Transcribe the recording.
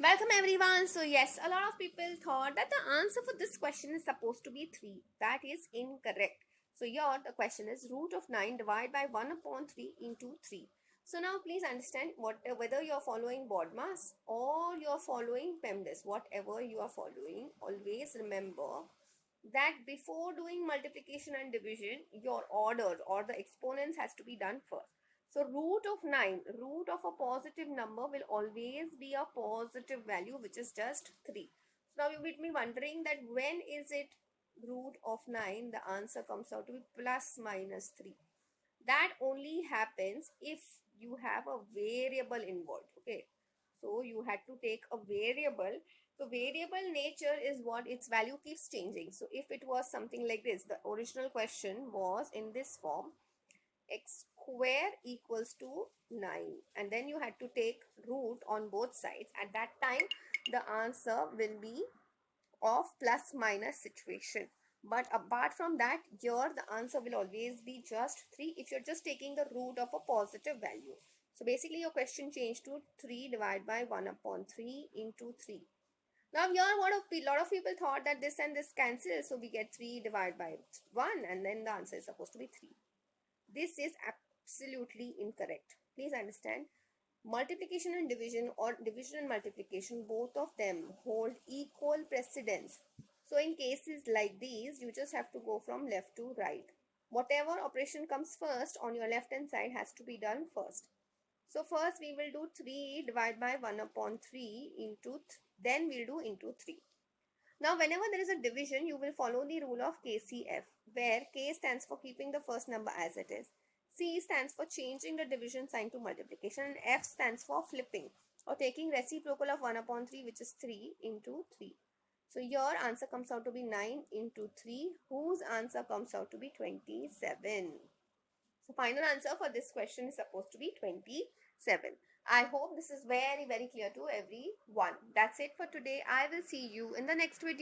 Welcome everyone. So yes, a lot of people thought that the answer for this question is supposed to be 3. That is incorrect. So here the question is root of 9 divided by 1 upon 3 into 3. So now please understand whether you are following BODMAS or you are following PEMDAS, whatever you are following, always remember that before doing multiplication and division, your order or the exponents has to be done first. So root of 9, root of a positive number will always be a positive value, which is just 3. So now you will be wondering that when is it root of 9? The answer comes out to be plus minus 3. That only happens if you have a variable involved. Okay, so you had to take a variable. So variable nature is what its value keeps changing. So if it was something like this, the original question was in this form, x square equals to 9, and then you had to take root on both sides. At that time the answer will be of plus minus situation. But apart from that, here the answer will always be just 3 if you're just taking the root of a positive value. So basically your question changed to 3 divided by 1 upon 3 into 3. Now here what a lot of people thought that this and this cancel, so we get 3 divided by 1 and then the answer is supposed to be 3. This is absolutely incorrect. Please understand, multiplication and division, or division and multiplication, both of them hold equal precedence. So in cases like these, you just have to go from left to right. Whatever operation comes first on your left hand side has to be done first. So first we will do 3 divided by 1 upon 3 into, then we'll do into 3. Now whenever there is a division, you will follow the rule of KCF, where K stands for keeping the first number as it is, C stands for changing the division sign to multiplication, and F stands for flipping or taking reciprocal of 1 upon 3, which is 3 into 3. So your answer comes out to be 9 into 3, whose answer comes out to be 27. So final answer for this question is supposed to be 27. I hope this is very clear to everyone. That's it for today. I will see you in the next video.